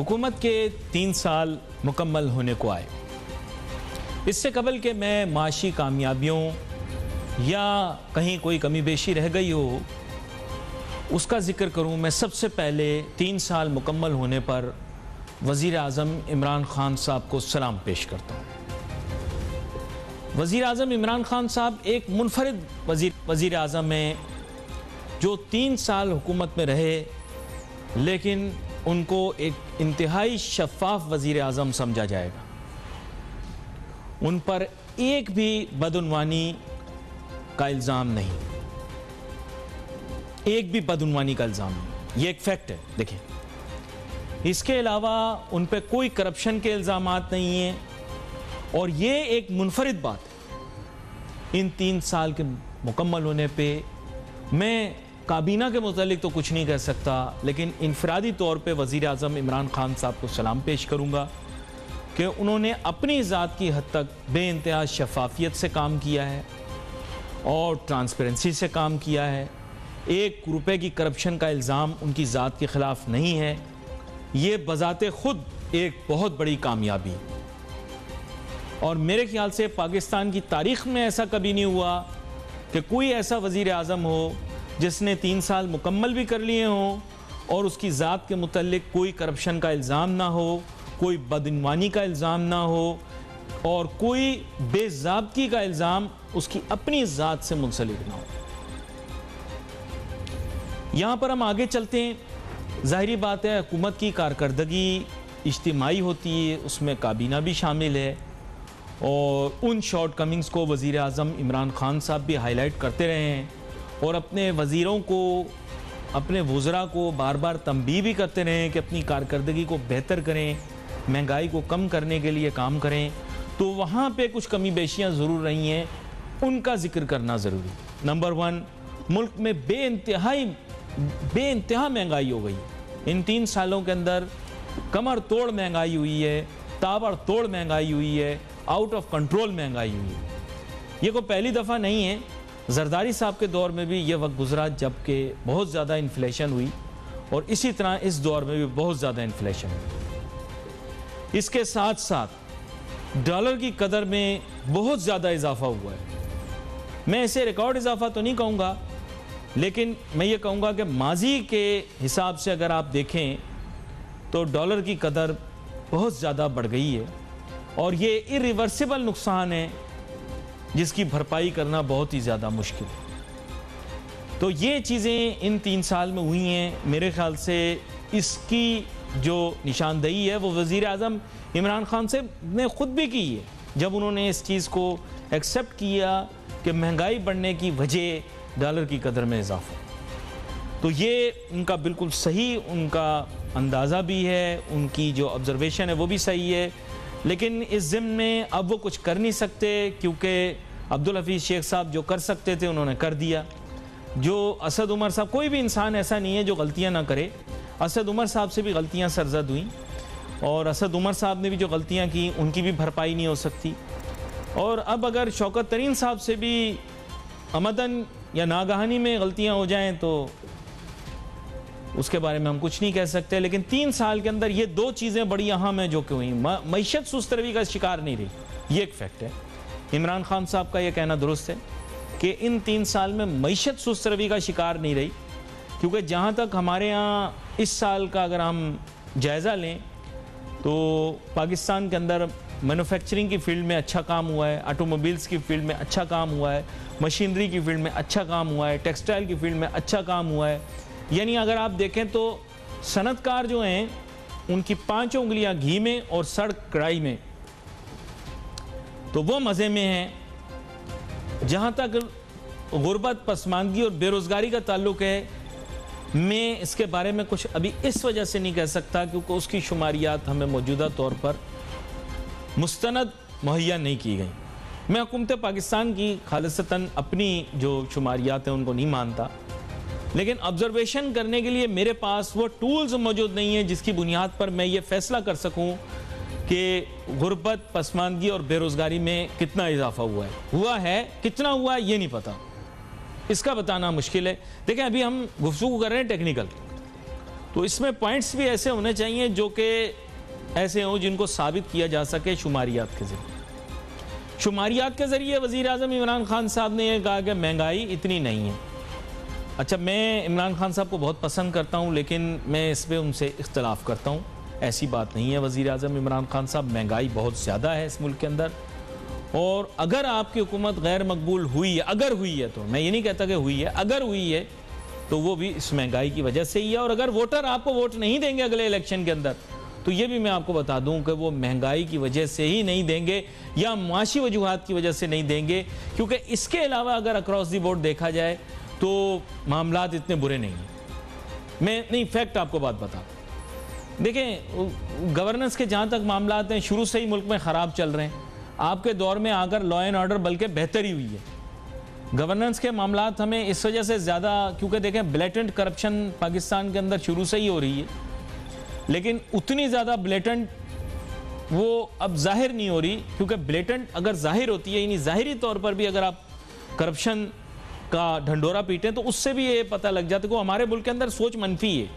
हुकूमत के 3 साल मुकम्मल होने को आए। इससे कबल कि मैं माशी कामयाबियों या कहीं कोई कमी बेशी रह गई हो उसका ज़िक्र करूं, मैं सबसे पहले 3 साल मुकम्मल होने पर वज़ीर आज़म इमरान ख़ान साहब को सलाम पेश करता हूं। वज़ीर आज़म इमरान ख़ान साहब एक मुनफरिद वज़ीर आज़म हैं जो 3 साल हुकूमत में रहे, लेकिन उनको एक इंतहाई शफ़ाफ वज़ीर आज़म समझा जाएगा। उन पर एक भी बदउनवानी का इल्ज़ाम नहीं, एक भी बदउनवानी का इल्ज़ाम नहीं। ये एक फैक्ट है। देखें, इसके अलावा उन पर कोई करप्शन के इल्ज़ामात नहीं हैं और ये एक मुनफरिद बात है। इन 3 साल के मुकम्मल होने पे मैं काबीना के मुतालिक तो कुछ नहीं कह सकता, लेकिन इनफरादी तौर पे वज़ीर आज़म इमरान ख़ान साहब को सलाम पेश करूँगा कि उन्होंने अपनी ज़ात की हद तक बेइंतहा शफ़ाफियत से काम किया है और ट्रांसपेरेंसी से काम किया है। 1 रुपए की करप्शन का इल्ज़ाम उनकी ज़ात के ख़िलाफ़ नहीं है। ये बज़ाते ख़ुद एक बहुत बड़ी कामयाबी, और मेरे ख्याल से पाकिस्तान की तारीख़ में ऐसा कभी नहीं हुआ कि कोई ऐसा वज़ीर आज़म हो जिसने 3 साल मुकम्मल भी कर लिए हों और उसकी ज़ात के मुतल्लिक कोई करप्शन का इल्ज़ाम ना हो, कोई बदइनवानी का इल्ज़ाम ना हो और कोई बेज़ाब्ती का इल्ज़ाम उसकी अपनी ज़ात से मुंसलिक ना हो। यहाँ पर हम आगे चलते हैं। ज़ाहिरी बात है, हुकूमत की कारकर्दगी इज्तिमाई होती है, उसमें काबीना भी शामिल है और उन शॉर्ट कमिंग्स को वज़ीर आज़म इमरान ख़ान साहब भी हाईलाइट करते रहे हैं और अपने वज़ीरों को, अपने वज़रा को बार बार तंबीह भी करते रहे कि अपनी कारकर्दगी को बेहतर करें, महंगाई को कम करने के लिए काम करें। तो वहाँ पे कुछ कमी बेशियाँ ज़रूर रही हैं, उनका ज़िक्र करना ज़रूरी। नंबर 1, मुल्क में बेइंतहा महंगाई हो गई। इन 3 सालों के अंदर कमर तोड़ महंगाई हुई है, ताबड़ तोड़ महंगाई हुई है, आउट ऑफ कंट्रोल महंगाई हुई है। ये कोई पहली दफ़ा नहीं है। जरदारी साहब के दौर में भी ये वक्त गुजरा जबकि बहुत ज़्यादा इन्फ्लेशन हुई और इसी तरह इस दौर में भी बहुत ज़्यादा इन्फ्लेशन हुई। इसके साथ साथ डॉलर की कदर में बहुत ज़्यादा इजाफा हुआ है। मैं इसे रिकॉर्ड इजाफा तो नहीं कहूँगा, लेकिन मैं ये कहूँगा कि माजी के हिसाब से अगर आप देखें तो डॉलर की कदर बहुत ज़्यादा बढ़ गई है और ये इरिवर्सिबल नुकसान है जिसकी भरपाई करना बहुत ही ज़्यादा मुश्किल है। तो ये चीज़ें इन 3 साल में हुई हैं। मेरे ख्याल से इसकी जो निशानदेही है वो वज़ीर आज़म इमरान ख़ान से ने ख़ुद भी की है, जब उन्होंने इस चीज़ को एक्सेप्ट किया कि महंगाई बढ़ने की वजह डॉलर की कदर में इजाफा। तो ये उनका बिल्कुल सही, उनका अंदाज़ा भी है, उनकी जो ऑब्ज़र्वेशन है वो भी सही है, लेकिन इस ज़िम्न में अब वो कुछ कर नहीं सकते क्योंकि अब्दुल हफीज़ शेख साहब जो कर सकते थे उन्होंने कर दिया। जो असद उमर साहब, कोई भी इंसान ऐसा नहीं है जो गलतियां ना करे। असद उमर साहब से भी गलतियां सरजद हुई और असद उमर साहब ने भी जो गलतियां की उनकी भी भरपाई नहीं हो सकती। और अब अगर शौकत तरीन साहब से भी अमदन या नागहानी में गलतियाँ हो जाएँ तो उसके बारे में हम कुछ नहीं कह सकते। लेकिन 3 साल के अंदर ये 2 चीज़ें बड़ी अहम हैं जो कि हुई। मईशत सुस्त रवि का शिकार नहीं रही, ये एक फैक्ट है। इमरान ख़ान साहब का ये कहना दुरुस्त है कि इन 3 साल में मईशत सुस्त रवि का शिकार नहीं रही, क्योंकि जहाँ तक हमारे यहाँ इस साल का अगर हम जायज़ा लें तो पाकिस्तान के अंदर मैन्युफैक्चरिंग की फील्ड में अच्छा काम हुआ है, ऑटोमोबाइल्स की फील्ड में अच्छा काम हुआ है, मशीनरी की फील्ड में अच्छा काम हुआ है, टेक्सटाइल की फील्ड में अच्छा काम हुआ है। यानी अगर आप देखें तो सनतकार जो हैं उनकी 5 उंगलियां घी में और सड़क कढ़ाई में, तो वो मज़े में हैं। जहाँ तक गुर्बत, पसमानदगी और बेरोज़गारी का ताल्लुक़ है, मैं इसके बारे में कुछ अभी इस वजह से नहीं कह सकता क्योंकि उसकी शुमारियात हमें मौजूदा तौर पर मुस्तनद मुहैया नहीं की गई। मैं हुकूमत पाकिस्तान की खालिसतन अपनी जो शुमारियात हैं उनको नहीं मानता, लेकिन ऑब्जर्वेशन करने के लिए मेरे पास वो टूल्स मौजूद नहीं है जिसकी बुनियाद पर मैं ये फैसला कर सकूं कि गुर्बत, पसमानदगी और बेरोज़गारी में कितना इजाफा हुआ है, कितना हुआ है ये नहीं पता, इसका बताना मुश्किल है। देखिए अभी हम गुफ्तगू कर रहे हैं टेक्निकल, तो इसमें पॉइंट्स भी ऐसे होने चाहिए जो कि ऐसे हों जिनको साबित किया जा सके शुमारियात के ज़रिए। शुमारियात के ज़रिए वज़ीर आज़म इमरान खान साहब ने यह कहा कि महंगाई इतनी नहीं है। अच्छा, मैं इमरान खान साहब को बहुत पसंद करता हूँ, लेकिन मैं इस पर उनसे इख्तलाफ करता हूँ। ऐसी बात नहीं है वज़ीर आज़म इमरान खान साहब, महंगाई बहुत ज़्यादा है इस मुल्क के अंदर, और अगर आपकी हुकूमत गैर मकबूल हुई है, अगर हुई है, तो मैं ये नहीं कहता कि हुई है, अगर हुई है तो वो भी इस महंगाई की वजह से ही है। और अगर वोटर आपको वोट नहीं देंगे अगले इलेक्शन के अंदर, तो ये भी मैं आपको बता दूं कि वो महंगाई की वजह से ही नहीं देंगे या माशी वजूहात की वजह से नहीं देंगे, क्योंकि इसके अलावा अगर अक्रॉस दी बोर्ड देखा जाए तो मामलात इतने बुरे नहीं हैं। मैं नहीं फैक्ट आपको बात बता, देखें गवर्नेंस के जहाँ तक मामलात हैं शुरू से ही मुल्क में ख़राब चल रहे हैं। आपके दौर में आकर लॉ एंड ऑर्डर बल्कि बेहतर ही हुई है। गवर्नेंस के मामलात हमें इस वजह से ज़्यादा, क्योंकि देखें ब्लेटेंट करप्शन पाकिस्तान के अंदर शुरू से ही हो रही है, लेकिन उतनी ज़्यादा ब्लेटेंट वो अब जाहिर नहीं हो रही, क्योंकि ब्लेटेंट अगर जाहिर होती है, यानी ज़ाहिरी तौर पर भी अगर आप करप्शन का ढंडोरा पीटें तो उससे भी ये पता लग जाता है कि हमारे मुल्क के अंदर सोच मनफी है।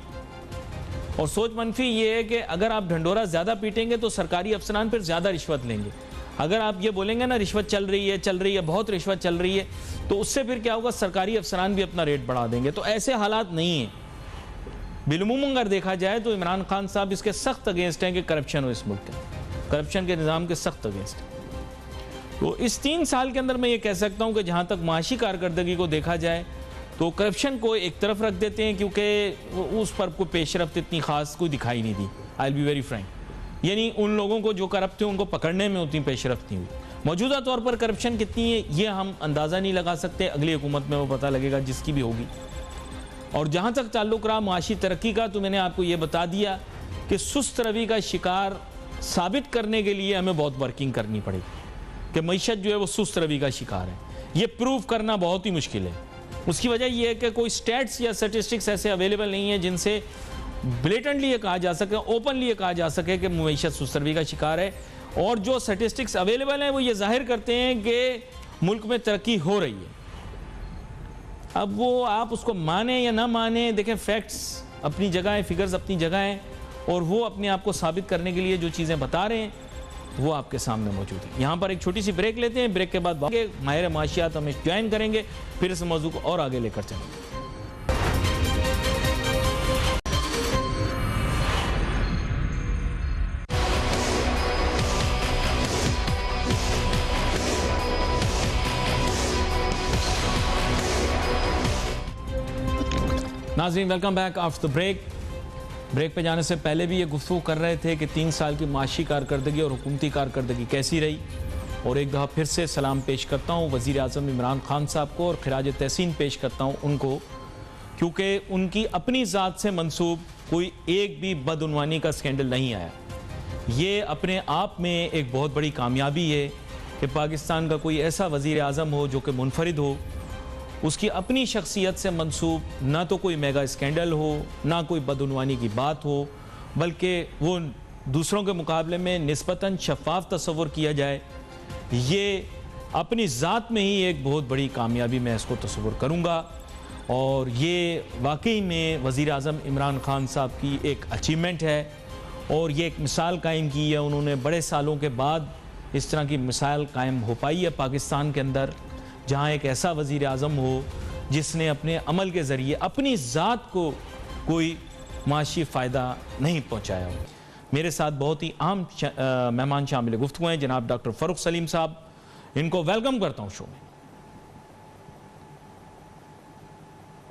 और सोच मनफी ये है कि अगर आप ढंडोरा ज़्यादा पीटेंगे तो सरकारी अफसरान फिर ज़्यादा रिश्वत लेंगे। अगर आप ये बोलेंगे ना रिश्वत चल रही है, बहुत रिश्वत चल रही है, तो उससे फिर क्या होगा, सरकारी अफसरान भी अपना रेट बढ़ा देंगे। तो ऐसे हालात नहीं हैं। बिलमुम अगर देखा जाए तो इमरान खान साहब इसके सख्त अगेंस्ट हैं कि करप्शन हो इस मुल्क के, करप्शन के निज़ाम के सख्त अगेंस्ट है। तो इस 3 साल के अंदर मैं ये कह सकता हूँ कि जहाँ तक माशी कारकर्दगी को देखा जाए तो करप्शन को एक तरफ रख देते हैं, क्योंकि उस पर कोई पेशरफ्त इतनी ख़ास कोई दिखाई नहीं दी। I will be very frank, यानी उन लोगों को जो करप्ट थे उनको पकड़ने में उतनी पेशरफ्त नहीं हुई। मौजूदा तौर पर करप्शन कितनी है ये हम अंदाज़ा नहीं लगा सकते, अगली हुकूमत में वो पता लगेगा जिसकी भी होगी। और जहाँ तक ताल्लुक़ रहा माशी तरक्की का, तो मैंने आपको ये बता दिया कि सुस्त रवि का शिकार साबित करने के लिए हमें बहुत वर्किंग करनी पड़ेगी कि मईशत जो है वो सुस्त रवि का शिकार है। ये प्रूव करना बहुत ही मुश्किल है। उसकी वजह यह है कि कोई स्टैट्स या स्टैटिस्टिक्स ऐसे अवेलेबल नहीं है जिनसे ब्लेटेंटली ये कहा जा सके, ओपनली ये कहा जा सके कि मईशत सुस्त रवि का शिकार है। और जो स्टैटिस्टिक्स अवेलेबल हैं वो ये जाहिर करते हैं कि मुल्क में तरक्की हो रही है। अब वो आप उसको माने या ना माने, देखें फैक्ट्स अपनी जगह हैं, फिगर्स अपनी जगह हैं, और वो अपने आप को साबित करने के लिए जो चीज़ें बता रहे हैं वो आपके सामने मौजूद है। यहाँ पर एक छोटी सी ब्रेक लेते हैं, ब्रेक के बाद माहिर माशियात हमें ज्वाइन करेंगे, फिर इस मौजू को और आगे लेकर चलेंगे। नाज़रीन welcome back after the break. Break पे जाने से पहले भी ये गुफ्तगू कर रहे थे कि 3 साल की माशी कारकर्दगी और हुकूमती कारकर्दगी कैसी रही, और एक दफ़ा फिर से सलाम पेश करता हूँ वज़ीर आज़म इमरान खान साहब को, और खिराज तहसीन पेश करता हूँ उनको, क्योंकि उनकी अपनी ज़ात से मंसूब कोई एक भी बदउनवानी का स्कैंडल नहीं आया। ये अपने आप में एक बहुत बड़ी कामयाबी है कि पाकिस्तान का कोई ऐसा वज़ीर आज़म हो जो कि मुनफरिद हो, उसकी अपनी शख्सियत से मंसूब ना तो कोई मेगा स्कैंडल हो, ना कोई बदउनवानी की बात हो, बल्कि वो दूसरों के मुकाबले में निस्बतन शफाफ तस्वुर किया जाए। ये अपनी ज़ात में ही एक बहुत बड़ी कामयाबी मैं इसको तस्वुर करूँगा, और ये वाकई में वज़ीर आज़म इमरान खान साहब की एक अचीवमेंट है, और ये एक मिसाल कायम की है। उन्होंने बड़े सालों के बाद इस तरह की मिसाल कायम हो पाई है पाकिस्तान के अंदर, जहाँ एक ऐसा वज़ीर आज़म हो जिसने अपने अमल के ज़रिए अपनी ज़ात को कोई माशी फ़ायदा नहीं पहुँचाया हो। मेरे साथ बहुत ही आम मेहमान शामिल गुफ्तगू हैं, जनाब डॉक्टर फ़ारूक सलीम साहब, इनको वेलकम करता हूँ शो में।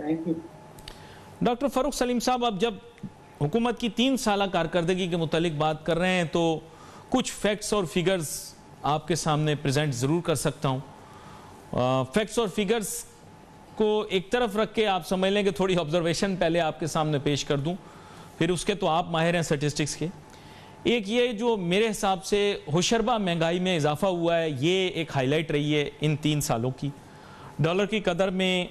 Thank you. Doctor Farooq Salim साहब, अब जब हुकूमत की 3 साल कारकर्दगी के मुतालिक बात कर रहे हैं तो कुछ फैक्ट्स और फिगर्स आपके सामने प्रेजेंट ज़रूर कर सकता हूँ। फैक्ट्स और फिगर्स को एक तरफ रख के आप समझ लें कि थोड़ी ऑब्जर्वेशन पहले आपके सामने पेश कर दूं, फिर उसके तो आप माहिर हैं स्टैटिस्टिक्स के। एक ये जो मेरे हिसाब से होशरबा महंगाई में इजाफा हुआ है, ये एक हाईलाइट रही है इन 3 सालों की। डॉलर की कदर में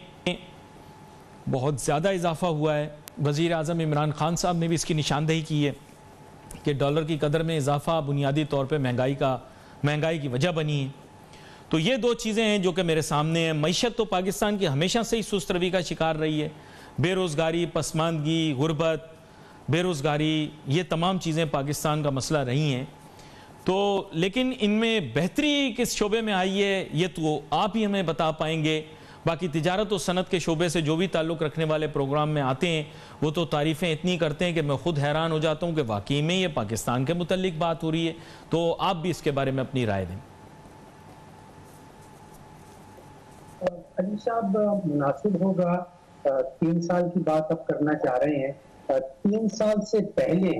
बहुत ज़्यादा इजाफा हुआ है। वज़ीर आज़म इमरान खान साहब ने भी इसकी निशानदेही की है कि डॉलर की कदर में इजाफा बुनियादी तौर पर महंगाई की वजह बनी है। तो ये 2 चीज़ें हैं जो कि मेरे सामने हैं। मईशत तो पाकिस्तान की हमेशा से ही सुस्त रवि का शिकार रही है। बेरोज़गारी, पसमानदगी, गुर्बत, बेरोज़गारी, ये तमाम चीज़ें पाकिस्तान का मसला रही हैं। तो लेकिन इनमें बेहतरी किस शोबे में आई है ये तो आप ही हमें बता पाएंगे। बाकी तिजारत और सनत के शोबे से जो भी ताल्लुक़ रखने वाले प्रोग्राम में आते हैं वो तो तारीफ़ें इतनी करते हैं कि मैं ख़ुद हैरान हो जाता हूँ कि वाकई में ये पाकिस्तान के मुतल्लिक बात हो रही है। तो आप भी इसके बारे में अपनी राय दें। अली साहब, मुनासिब होगा 3 साल की बात आप करना चाह रहे हैं। 3 साल से पहले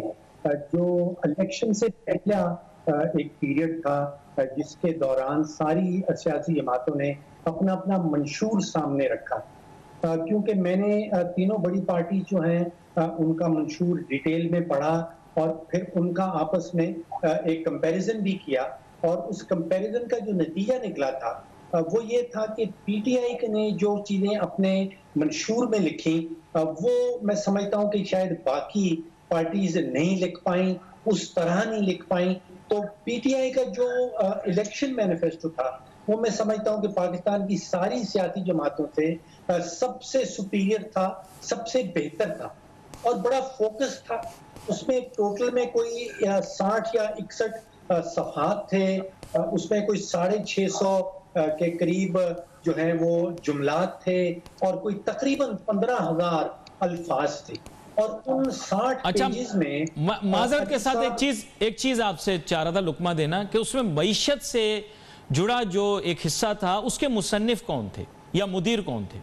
जो इलेक्शन से पहला एक पीरियड था जिसके दौरान सारी सियासी जमातों ने अपना अपना मंशूर सामने रखा, क्योंकि मैंने तीनों बड़ी पार्टी जो हैं उनका मंशूर डिटेल में पढ़ा और फिर उनका आपस में एक कंपैरिजन भी किया, और उस कंपैरिजन का जो नतीजा निकला था वो ये था कि पीटीआई ने जो चीजें अपने मंशूर में लिखी वो मैं समझता हूं कि शायद बाकी पार्टीज नहीं लिख पाई, उस तरह नहीं लिख पाई। तो पीटीआई का जो इलेक्शन मैनिफेस्टो था वो मैं समझता हूं कि पाकिस्तान की सारी सियासी जमातों से सबसे सुपीरियर था, सबसे बेहतर था और बड़ा फोकस था। उसमें टोटल में कोई 60 या 61 सफ़हात थे, उसमें कोई 650 के करीब जो है वो जुमलात थे और कोई तकरीबन 15,000 अल्फाज थे, और उन 60 पेजेस में माजरत के साथ एक चीज आपसे चाह रहा था लुकमा देना कि उसमें मईशत से जुड़ा जो एक हिस्सा था उसके मुसन्निफ कौन थे या मुदीर कौन थे?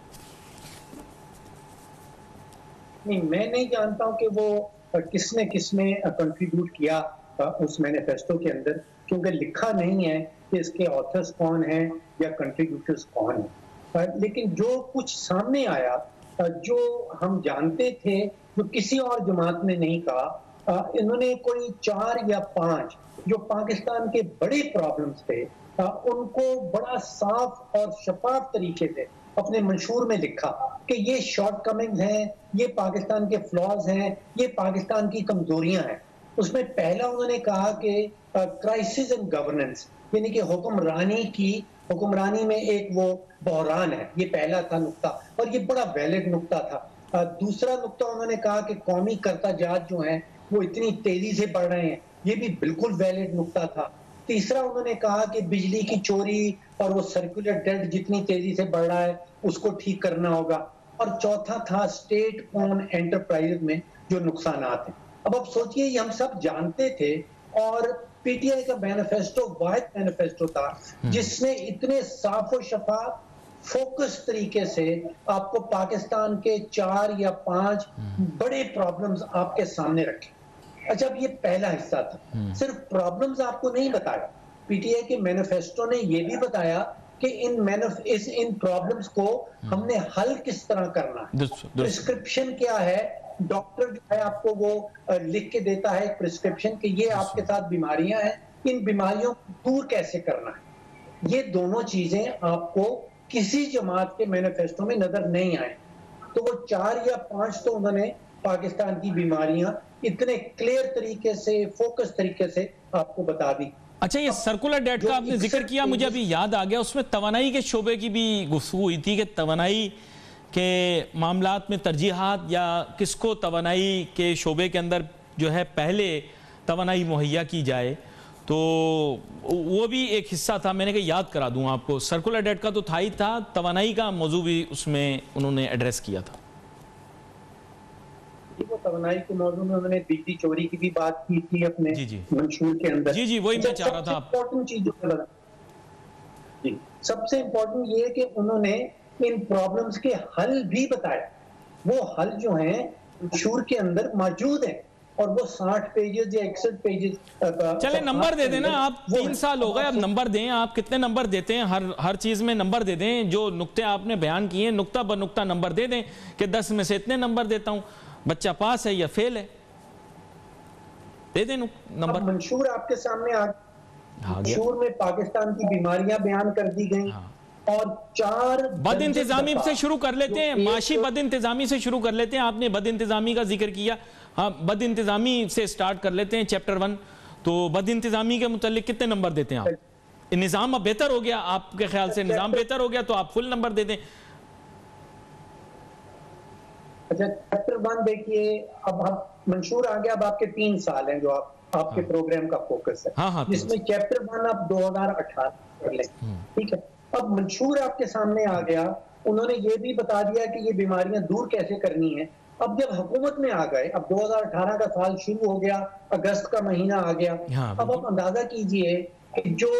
नहीं, मैं नहीं जानता हूं कि वो किसने कंट्रीब्यूट किया उस मैनिफेस्टो के अंदर, क्योंकि लिखा नहीं है कि इसके ऑथर्स कौन हैं या कंट्रीब्यूटर्स कौन हैं। लेकिन जो कुछ सामने आया, जो हम जानते थे, जो किसी और जमात ने नहीं कहा, इन्होंने कोई 4 या 5 जो पाकिस्तान के बड़े प्रॉब्लम्स थे उनको बड़ा साफ और शफाफ तरीके से अपने मंशूर में लिखा कि ये शॉर्टकमिंग्स हैं, ये पाकिस्तान के फ्लॉज हैं, ये पाकिस्तान की कमजोरियां हैं। उसमें पहला उन्होंने कहा कि क्राइसिस इन गवर्नेंस, यानी कि हुक्मरानी में एक वो बहरान है, ये पहला था नुक्ता और ये बड़ा वैलिड नुक्ता था। दूसरा नुक्ता उन्होंने कहा कि कौमी कर्ताजात जो हैं वो इतनी तेजी से बढ़ रहे हैं, ये भी बिल्कुल वैलिड नुक्ता था। तीसरा उन्होंने कहा कि बिजली की चोरी और वो सर्कुलर डेट जितनी तेजी से बढ़ रहा है उसको ठीक करना होगा। और चौथा था स्टेट ओन एंटरप्राइज में जो नुकसानात हैं। अब आप सोचिए, ये हम सब जानते थे और पीटीआई का मैनिफेस्टो वाहिद मैनिफेस्टो था जिसने इतने साफ और शफाफ फोकस तरीके से आपको पाकिस्तान के 4 या 5 बड़े प्रॉब्लम्स आपके सामने रखे। अच्छा, अब ये पहला हिस्सा था, सिर्फ प्रॉब्लम्स आपको नहीं बताया, पीटीआई के मैनिफेस्टो ने ये भी बताया कि इन प्रॉब्लम्स को हमने हल किस तरह करना है। प्रिस्क्रिप्शन क्या है, डॉक्टर जो है आपको वो लिख के देता है एक प्रिस्क्रिप्शन कि ये आपके साथ बीमारियां हैं, इन बीमारियों को दूर कैसे करना है। ये दोनों चीजें आपको किसी जमात के मैनिफेस्टो में नजर नहीं आए। तो वो 4 या 5 तो उन्होंने पाकिस्तान की बीमारियां इतने क्लियर तरीके से, फोकस तरीके से आपको बता दी। अच्छा, ये सर्कुलर डेट का आपने जिक्र किया, मुझे अभी याद आ गया, उसमें तवानाई के शोबे की भी गुफ्तगू हुई थी कि तवानाई के मामलात में तरजीहात या किसको तवानाई के शोबे के अंदर जो है पहले तवानाई मुहैया की जाए, तो वो भी एक हिस्सा था। मैंने कहा याद करा दूं आपको, सर्कुलर डेट का तो था ही था, तवानाई का मौजू भी उसमें उन्होंने एड्रेस किया था। वो तवानाई के मौजू में उन्होंने बिजली चोरी की भी बात की थी अपने मंशूर के अंदर। जी वही मैं चाह रहा था। इम्पोर्टेंट चीज जी, सबसे इम्पोर्टेंट ये है कि उन्होंने इन प्रॉब्लम्स के हल भी बताए। वो हल जो हैं मंशूर के अंदर मौजूद हैं और वो 60 पेजेस या 61 पेजेस। चले नंबर दे देना आप, 3 साल हो गए, अब नंबर दें, आप कितने नंबर देते हैं? हर चीज में नंबर दे दें, जो नुक्ते आपने बयान किए हैं नुक्ता ब नुक्ता नंबर दे दें कि 10 में से इतने नंबर देता हूं, बच्चा पास है या फेल है, दे दें नंबर। मंशूर आपके सामने आ गया। मंशूर में पाकिस्तान की बीमारियां बयान कर दी गई और 4 बद इंतजामी से शुरू कर लेते हैं, माशी बद इंतजामी से शुरू कर लेते हैं। आपने बद इंतजामी का जिक्र किया, हाँ बद इंतजामी से स्टार्ट कर लेते हैं चैप्टर 1। तो बद इंतजामी के मुतालिक कितने नंबर देते हैं आप? निज़ाम अब बेहतर हो गया आपके ख्याल से? निज़ाम बेहतर हो गया तो आप फुल नंबर दे दें। अच्छा, चैप्टर 1 देखिए, अब हम मंशूर आ गया, अब आपके 3 साल हैं जो आपके प्रोग्राम का फोकस है। हाँ, जिसमें चैप्टर 1 आप 2018 कर लें, ठीक है। अब मंशूर आपके सामने आ गया, उन्होंने ये भी बता दिया कि ये बीमारियां दूर कैसे करनी है। अब जब हुकूमत में आ गए, अब 2018 का साल शुरू हो गया, अगस्त का महीना आ गया। हाँ, अब आप अंदाजा कीजिए कि जो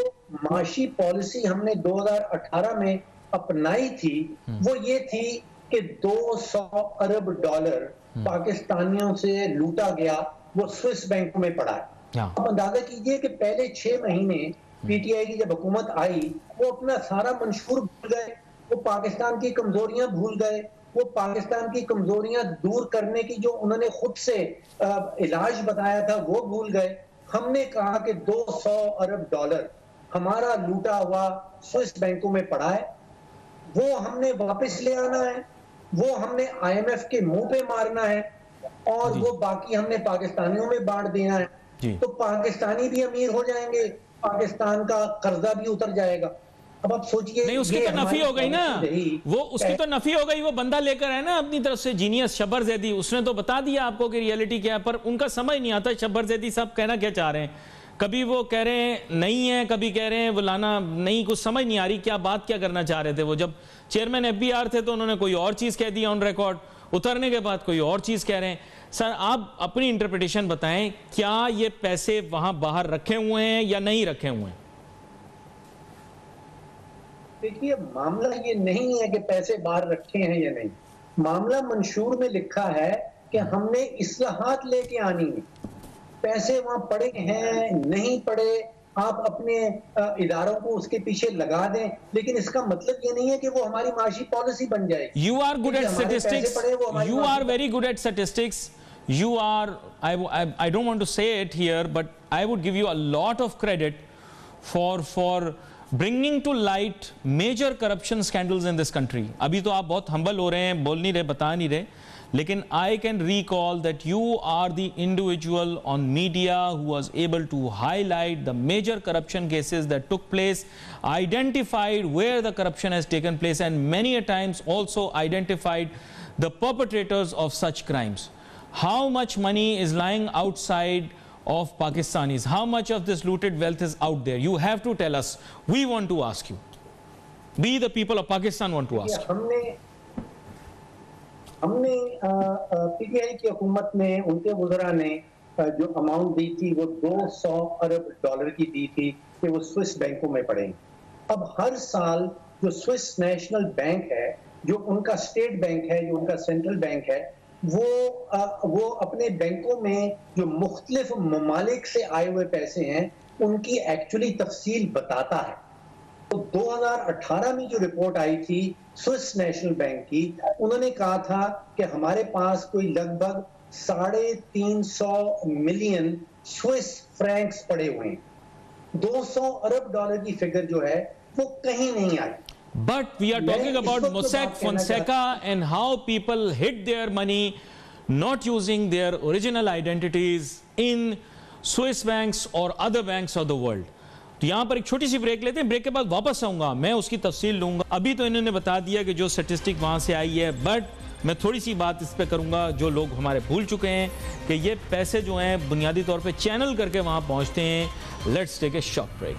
माशी पॉलिसी हमने 2018 में अपनाई थी, वो ये थी कि 200 अरब डॉलर पाकिस्तानियों से लूटा गया, वो स्विस बैंकों में पड़ा है। हाँ। अब अंदाजा कीजिए कि पहले 6 महीने पीटीआई की जब हुकूमत आई, वो अपना सारा मंशूर भूल गए, वो पाकिस्तान की कमजोरियां भूल गए, वो पाकिस्तान की कमजोरियां दूर करने की जो उन्होंने खुद से इलाज बताया था वो भूल गए। हमने कहा कि 200 अरब डॉलर हमारा लूटा हुआ स्विस बैंकों में पड़ा है, वो हमने वापस ले आना है, वो हमने आईएमएफ के मुंह पे मारना है, और वो बाकी हमने पाकिस्तानियों में बांट देना है। तो पाकिस्तानी भी अमीर हो जाएंगे, पाकिस्तान का कर्जा भी उतर जाएगा। अब आप सोचिए, नहीं, उसकी तो नफी हो गई ना, वो उसकी तो नफी हो गई। वो बंदा लेकर है ना अपनी तरफ से, जीनियस शब्बर जैदी, उसने तो बता दिया आपको कि रियलिटी क्या है, पर उनका समझ नहीं आता शब्बर जैदी साहब कहना क्या चाह रहे हैं। कभी वो कह रहे हैं नहीं है, कभी कह रहे हैं वो लाना नहीं, कुछ समझ नहीं आ रही क्या बात क्या करना चाह रहे थे। वो जब चेयरमैन एफबीआर थे तो उन्होंने कोई और चीज कह दी ऑन रिकॉर्ड, उतरने के बाद कोई और चीज कह रहे हैं। सर आप अपनी इंटरप्रिटेशन बताएं, क्या ये पैसे वहां बाहर रखे हुए हैं या नहीं रखे हुए हैं? देखिए, मामला ये नहीं है कि पैसे बाहर रखे हैं या नहीं, मामला मंशूर में लिखा है कि हमने इस्लाहात लेके आनी है। पैसे वहां पड़े हैं नहीं पड़े, आप अपने इदारों को उसके पीछे लगा दें, लेकिन इसका मतलब ये नहीं है कि वो हमारी माशी पॉलिसी बन जाएगी। You are good at statistics. You are very good at statistics. You are, I don't want to say it here, but I would give you a lot of credit for bringing to light major corruption scandals in this country. अभी तो आप बहुत humble हो रहे हैं, बोल नहीं रहे, बता नहीं रहे, लेकिन I can recall that you are the individual on media who was able to highlight the major corruption cases that took place, identified where the corruption has taken place, and many a times also identified the perpetrators of such crimes. How much money is lying outside of Pakistanis? How much of this looted wealth is out there? You have to tell us. We want to ask you. We, the people of Pakistan, want to ask you. हमने PTI की हुकूमत ने, उनके वज़रा ने जो amount दी थी वो 200 अरब dollar की दी थी कि वो स्विस बैंकों में पड़े। अब हर साल जो स्विस नेशनल बैंक है, जो उनका स्टेट बैंक है, जो उनका सेंट्रल बैंक है, वो अपने बैंकों में जो मुख्तलिफ ममालिक से आए हुए पैसे हैं उनकी एक्चुअली तफसील बताता है। तो 2018 में जो रिपोर्ट आई थी स्विस नेशनल बैंक की, उन्होंने कहा था कि हमारे पास कोई लगभग 350 मिलियन स्विस फ्रैंक्स पड़े हुए हैं। 200 अरब डॉलर की फिगर जो है वो कहीं नहीं आई। But we are talking about Mossack Fonseca and how people hid their money, not using their original identities in Swiss banks or other banks of the world. तो यहाँ पर एक छोटी सी ब्रेक लेते हैं, ब्रेक के बाद वापस आऊंगा, मैं उसकी तफसील लूंगा। अभी तो इन्होंने बता दिया कि जो स्टैटिस्टिक वहां से आई है, बट मैं थोड़ी सी बात इस पे करूंगा जो लोग हमारे भूल चुके हैं कि ये पैसे जो हैं बुनियादी तौर पे चैनल करके वहां पहुंचते हैं। Let's take a short break.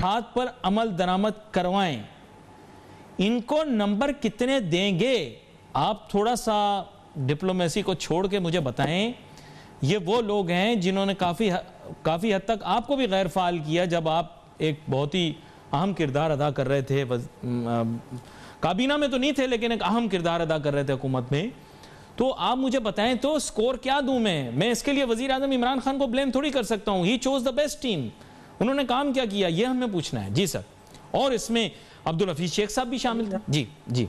हाथ पर अमल दरामद करवाएं, इनको नंबर कितने देंगे? आप थोड़ा सा डिप्लोमेसी को छोड़ के मुझे बताएं। ये वो लोग हैं जिन्होंने काफ़ी हद तक आपको भी गैर फाल किया जब आप एक बहुत ही अहम किरदार अदा कर रहे थे। काबीना में तो नहीं थे, लेकिन एक अहम किरदार अदा कर रहे थे हुकूमत में। तो आप मुझे बताएं तो स्कोर क्या दूं मैं इसके लिए वजीर आजम इमरान खान को ब्लेम थोड़ी कर सकता हूं। He chose the best team, उन्होंने काम क्या किया ये हमें पूछना है। जी सर, और इसमें अब्दुल हफीज शेख साहब भी शामिल थे। जी जी,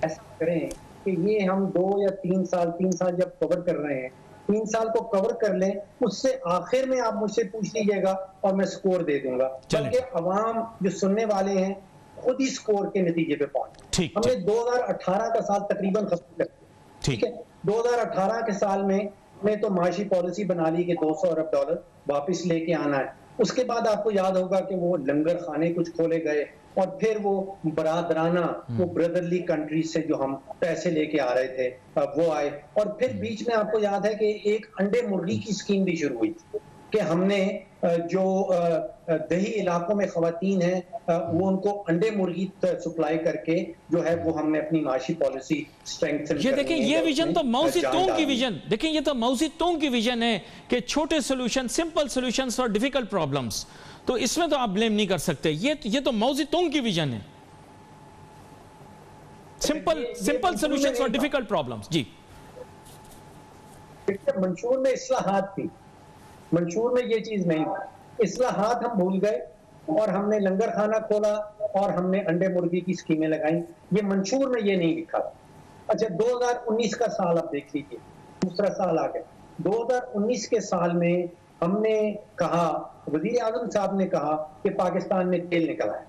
ऐसा करें कि ये हम 2 या 3 साल जब कवर कर रहे हैं, 3 साल को कवर कर लें, उससे आखिर में आप मुझसे पूछ लीजिएगा और मैं स्कोर दे दूंगा, बल्कि अवाम जो सुनने वाले हैं खुद ही स्कोर के नतीजे पे पहुंचे। हमने 2018 का साल तकरीबन खत्म कर दिया, ठीक है। 2018 के साल में हमने तो माशी पॉलिसी बना ली कि 200 अरब डॉलर वापस लेके आना है। उसके बाद आपको याद होगा कि वो लंगर खाने कुछ खोले गए और फिर वो बरादराना, वो ब्रदरली कंट्रीज से जो हम पैसे लेके आ रहे थे वो आए। और फिर बीच में आपको याद है कि एक अंडे मुर्गी की स्कीम भी शुरू हुई थी कि हमने जो दही इलाकों में खवातीन हैं वो उनको अंडे मुर्गी सप्लाई करके जो है वो हमने अपनी माशी पॉलिसी स्ट्रेंथन ये देखें, ये विजन तो माओ ज़ेडुंग की विजन, देखें ये तो माओ ज़ेडुंग की विजन है कि छोटे solution, simple solutions for difficult problems. तो इसमें तो आप ब्लेम नहीं कर सकते, ये तो माओ ज़ेडुंग की विजन है, simple solutions for difficult problems. जी, मंशूर में इस्लाहात थी, मंशूर में ये चीज नहीं थी। इस्लाहात हम भूल गए और हमने लंगर खाना खोला और हमने अंडे मुर्गी की स्कीमें लगाई। ये मंशूर में ये नहीं लिखा था। अच्छा, 2019 का साल आप देख लीजिए, दूसरा साल आ गया। 2019 के साल में हमने कहा, वजीर आजम साहब ने कहा कि पाकिस्तान में तेल निकला है,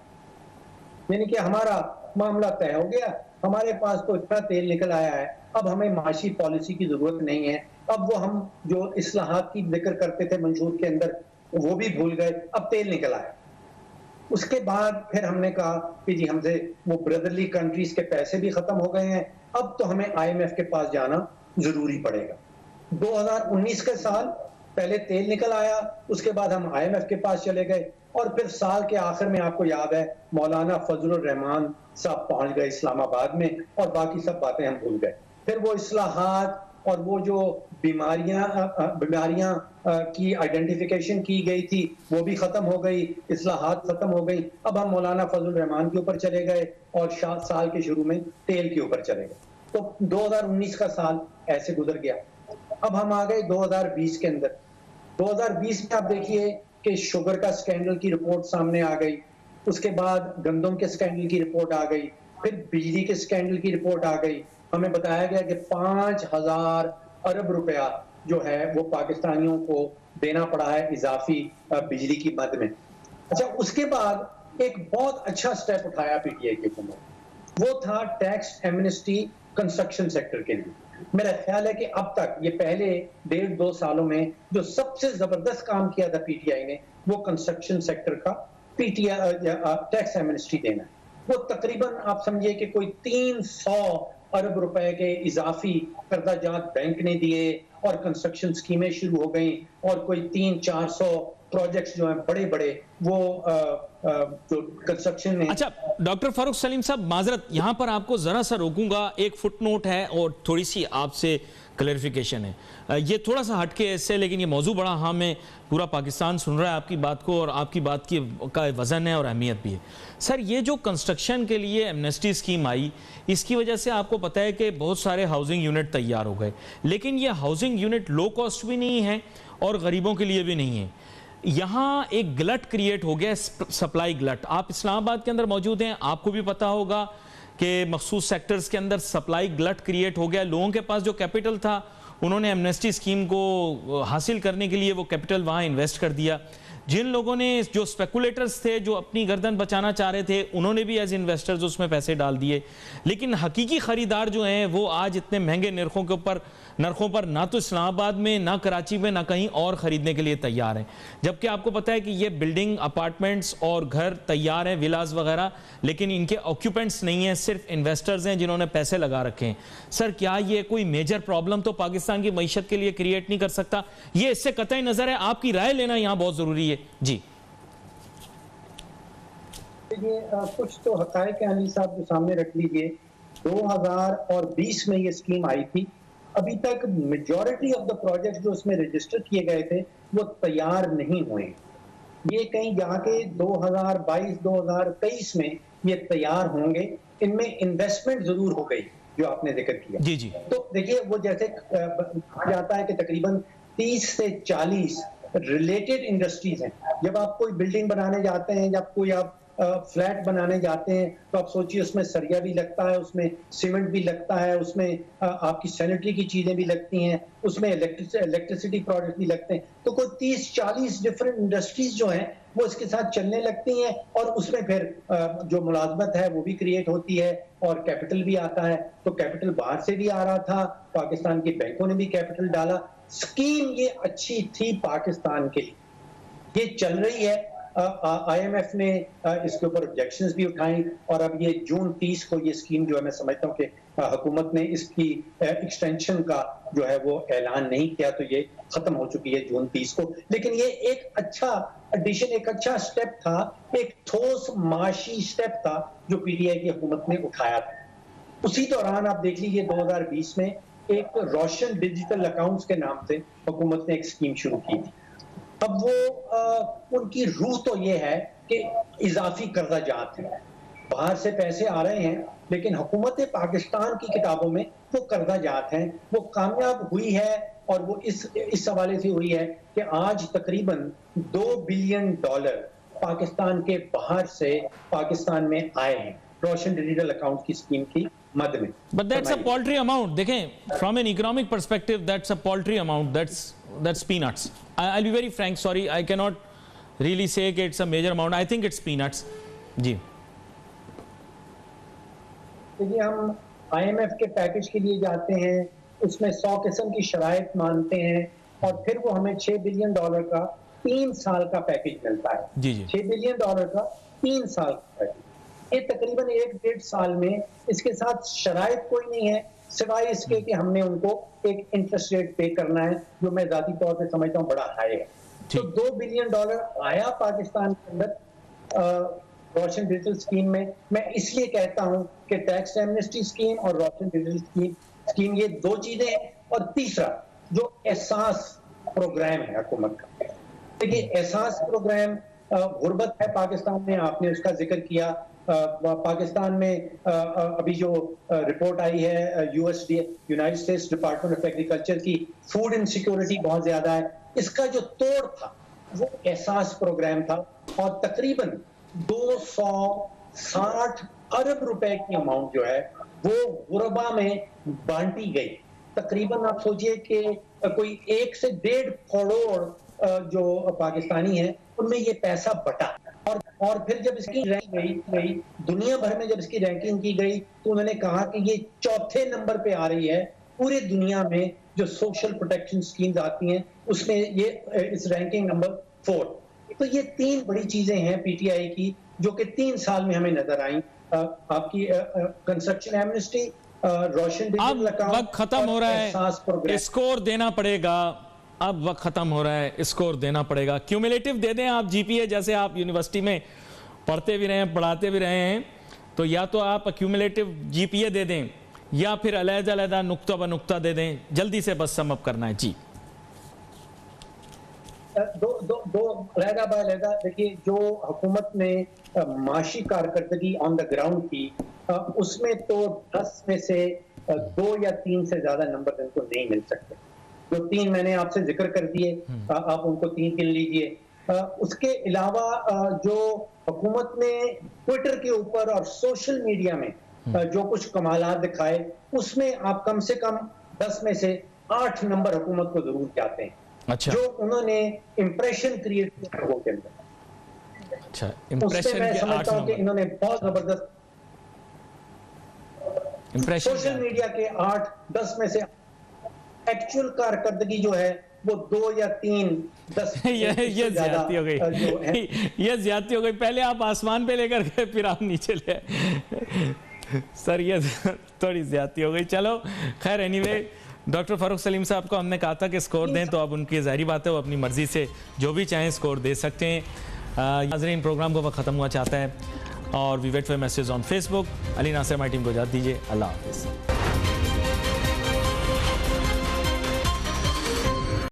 यानी कि हमारा मामला तय हो गया, हमारे पास तो इतना तेल निकल आया है, अब हमें माशी पॉलिसी की जरूरत नहीं है। अब वो हम जो इस्लाहात की जिक्र करते थे मंशूर के अंदर वो भी भूल गए, अब तेल निकल आया। उसके बाद फिर हमने कहा कि जी हमसे वो ब्रदरली कंट्रीज के पैसे भी खत्म हो गए हैं, अब तो हमें IMF के पास जाना जरूरी पड़ेगा। 2019 के साल पहले तेल निकल आया, उसके बाद हम IMF के पास चले गए और फिर साल के आखिर में आपको याद है मौलाना फजलुर रहमान साहब पहुंच गए इस्लामाबाद में और बाकी सब बातें हम भूल गए। फिर वो इस्लाहात और वो जो बीमारियां की आइडेंटिफिकेशन की गई थी वो भी खत्म हो गई, इस्लाहात खत्म हो गई। अब हम मौलाना फजलुर रहमान के ऊपर चले गए और साल के शुरू में तेल के ऊपर चले गए। तो 2019 का साल ऐसे गुजर गया। अब हम आ गए 2020 के अंदर। 2020 में आप देखिए कि शुगर का स्कैंडल की रिपोर्ट सामने आ गई, उसके बाद गंदम के स्कैंडल की रिपोर्ट आ गई, फिर बिजली के स्कैंडल की रिपोर्ट आ गई। हमें बताया गया कि 5,000 अरब रुपया जो है वो पाकिस्तानियों को देना पड़ा है इजाफी बिजली की मद में। अच्छा, उसके बाद एक बहुत अच्छा स्टेप उठाया PTI की हुकूमत, वो था टैक्स एमनेस्टी कंस्ट्रक्शन सेक्टर के लिए। मेरा ख्याल है कि अब तक ये पहले 1.5-2 सालों में जो सबसे जबरदस्त काम किया था PTI ने वो कंस्ट्रक्शन सेक्टर का टैक्स एमनेस्टी देना है। वो तकरीबन आप समझिए कि कोई 300 अरब रुपए के इजाफी कर्जाजात बैंक ने दिए और कंस्ट्रक्शन स्कीमें शुरू हो गई और कोई 300-400 प्रोजेक्ट्स जो हैं बड़े बड़े वो जो कंस्ट्रक्शन में। अच्छा डॉक्टर फारूक सलीम साहब, माजरत यहां पर आपको जरा सा रोकूंगा, एक फुटनोट है और थोड़ी सी आपसे क्लैरिफिकेशन है। ये थोड़ा सा हटके इससे, लेकिन ये मौजू बड़ा अहम है, पूरा पाकिस्तान सुन रहा है आपकी बात को और आपकी बात की का वज़न है और अहमियत भी है। सर, ये जो कंस्ट्रक्शन के लिए एमनेस्टी स्कीम आई, इसकी वजह से आपको पता है कि बहुत सारे हाउसिंग यूनिट तैयार हो गए, लेकिन ये हाउसिंग यूनिट लो कॉस्ट भी नहीं है और गरीबों के लिए भी नहीं है। यहाँ एक गलट क्रिएट हो गया, सप्लाई गलट। आप इस्लामाबाद के अंदर मौजूद हैं, आपको भी पता होगा कि मखसूस सेक्टर्स के अंदर सप्लाई गलट क्रिएट हो गया। लोगों के पास जो कैपिटल था उन्होंने एमनेस्टी स्कीम को हासिल करने के लिए वो कैपिटल वहाँ इन्वेस्ट कर दिया। जिन लोगों ने, जो स्पेकुलेटर्स थे, जो अपनी गर्दन बचाना चाह रहे थे, उन्होंने भी एज इन्वेस्टर्स उसमें पैसे डाल दिए। लेकिन हकीकी ख़रीदार जो हैं वो आज इतने महंगे नरखों पर ना तो इस्लामाबाद में, ना कराची में, ना कहीं और ख़रीदने के लिए तैयार हैं। जबकि आपको पता है कि ये बिल्डिंग, अपार्टमेंट्स और घर तैयार हैं, विलास वगैरह, लेकिन इनके ऑक्यूपेंट्स नहीं हैं, सिर्फ इन्वेस्टर्स हैं जिन्होंने पैसे लगा रखे हैं। सर, क्या ये कोई मेजर प्रॉब्लम तो पाकिस्तान की मईशत के लिए क्रिएट नहीं कर सकता? ये इससे कतई नज़र है, आपकी राय लेना यहाँ बहुत ज़रूरी है। जी, कुछ तो हकायक अली साहब जो सामने रख लीजिए। 2020 में ये स्कीम आई थी, अभी तक मेजॉरिटी ऑफ द प्रोजेक्ट जो उसमें रजिस्टर किए गए थे वो तैयार नहीं हुए। ये कहीं जाके 2022-2023 में ये तैयार होंगे। इनमें इन्वेस्टमेंट जरूर हो गई जो आपने जिक्र किया। जी जी। तो देखिए, वो जैसे कहा जाता है कि तकरीबन 30 से 40 रिलेटेड इंडस्ट्रीज हैं। जब आप कोई बिल्डिंग बनाने जाते हैं, जब कोई आप फ्लैट बनाने जाते हैं, तो आप सोचिए उसमें सरिया भी लगता है, उसमें सीमेंट भी लगता है, उसमें आपकी सैनिटरी की चीजें भी लगती हैं, उसमें इलेक्ट्रिसिटी प्रोडक्ट भी लगते हैं। तो कोई 30-40 डिफरेंट इंडस्ट्रीज जो हैं वो इसके साथ चलने लगती हैं और उसमें फिर जो मुलाजमत है वो भी क्रिएट होती है और कैपिटल भी आता है। तो कैपिटल बाहर से भी आ रहा था, पाकिस्तान के बैंकों ने भी कैपिटल डाला। स्कीम ये अच्छी थी पाकिस्तान के लिए, ये चल रही है। IMF ने इसके ऊपर ऑब्जेक्शंस भी उठाई और अब ये जून 30 को ये स्कीम जो है, मैं समझता हूँ कि हुकूमत ने इसकी एक्सटेंशन का जो है वो ऐलान नहीं किया, तो ये खत्म हो चुकी है जून 30 को। लेकिन ये एक अच्छा एडिशन, एक अच्छा स्टेप था, एक ठोस माशी स्टेप था जो PTI की हुकूमत ने उठाया था। उसी दौरान आप देख लीजिए 2020 में एक रोशन डिजिटल अकाउंट्स के नाम से हुकूमत ने एक स्कीम शुरू की थी। अब वो उनकी रूह तो ये है कि इजाफी कर्जा जात है, बाहर से पैसे आ रहे हैं, लेकिन हुकूमत पाकिस्तान की किताबों में वो कर्जा जात हैं, वो कामयाब हुई है। और वो इस हवाले से हुई है कि आज तकरीबन $2 बिलियन पाकिस्तान के बाहर से पाकिस्तान में आए हैं रोशन डिजिटल अकाउंट की स्कीम की मद में। But that's a paltry amount. देखें, from an economic perspective that's a paltry amount, that's peanuts. I'll be very frank, sorry, I cannot really say कि it's a major amount. I think it's peanuts. जी। देखिए, हम IMF के package के लिए जाते हैं, उसमें 100 किस्म की शराइत मानते हैं और फिर वो हमें $6 बिलियन का 3 साल का पैकेज मिलता है। जी जी। $6 बिलियन का 3 साल का पैकेज। ये तकरीबन 1-1.5 साल में इसके साथ शराइत कोई नहीं है, सिवाय इसके कि हमने उनको एक इंटरेस्ट रेट पे करना है, जो मैं जाती तौर पे समझता हूँ बड़ा हाई है। तो $2 बिलियन आया पाकिस्तान के अंदर रोशन डिजिटल स्कीम में। मैं इसलिए कहता हूँ कि टैक्स एमनेस्टी स्कीम और रोशन डिजिटल स्कीम ये दो चीजें हैं। और तीसरा जो एहसास प्रोग्राम है हुकूमत का, देखिए एहसास प्रोग्राम गुर्बत है पाकिस्तान में, आपने उसका जिक्र किया। पाकिस्तान में अभी जो रिपोर्ट आई है United states department of agriculture की, फूड इनसिक्योरिटी बहुत ज्यादा है। इसका जो तोड़ था वो एहसास प्रोग्राम था और तकरीबन 260 अरब रुपए की अमाउंट जो है वो गुरबा में बांटी गई। तकरीबन आप सोचिए कि कोई 1 से 1.5 करोड़ जो पाकिस्तानी है उनमें ये पैसा बटा। और फिर जब इसकी रैंकिंग गई दुनिया भर में, जब इसकी रैंकिंग की गई तो उन्होंने कहा कि ये 4थे नंबर पे आ रही है पूरे दुनिया में जो सोशल प्रोटेक्शन स्कीम्स आती हैं उसमें, ये इस रैंकिंग नंबर 4। तो ये 3 बड़ी चीजें हैं PTI की जो कि 3 साल में हमें नजर आई। आपकी कंस्ट्रक्शन एमनेस्टी, रोशन डिजिटल अकाउंट, वक्त खत्म हो रहा है, स्कोर देना पड़ेगा। अब वक्त खत्म हो रहा है, स्कोर देना पड़ेगा। क्यूमुलेटिव दे दें आप GPA, जैसे आप यूनिवर्सिटी में पढ़ते भी रहे हैं, पढ़ाते भी रहे हैं, तो या तो आप क्यूमुलेटिव GPA दे दें या फिर अलग-अलग नुक्ता ब नुक्ता दे दें। जल्दी से बस सम अप करना है जी। दो अलग-अलग। देखिए, जो हुकूमत ने माशी कारकर्दगी ऑन द ग्राउंड की, उसमें तो 10 में से 2 या 3 से ज्यादा नंबर इनको नहीं मिल सकते। जो 3 मैंने आपसे जिक्र कर दिए, आप उनको 3 गिन लीजिए। उसके अलावा जो हुकूमत ने ट्विटर के ऊपर और सोशल मीडिया में जो कुछ कमालात दिखाए, उसमें आप कम से कम 10 में से 8 नंबर हुकूमत को जरूर चाहते हैं। अच्छा। जो उन्होंने इंप्रेशन क्रिएट किया लोगों के अंदर। अच्छा, इंप्रेशन मैं के 8 समझता हूं कि नंबर। इन्होंने बहुत जबरदस्त इंप्रेशन सोशल मीडिया के 8-10 में से एक्चुअल कारकर्दगी जो है वो 2 या 3-10 ये ज्यादती हो गई, ये ज्यादती हो गई। पहले आप आसमान पे लेकर गए, फिर आप नीचे ले सर, ये थोड़ी ज्यादती हो गई। चलो खैर, एनीवे डॉक्टर फारूक सलीम साहब को हमने कहा था कि स्कोर दें, तो अब उनकी जाहिर बात है वो अपनी मर्जी से जो भी चाहें स्कोर दे सकते हैं। नाज़रीन, प्रोग्राम को वक्त खत्म हुआ चाहता है और we wait for message on Facebook. Ali Nasir हमारी टीम को इजाज़त दीजिए। अल्लाह हाफिज़।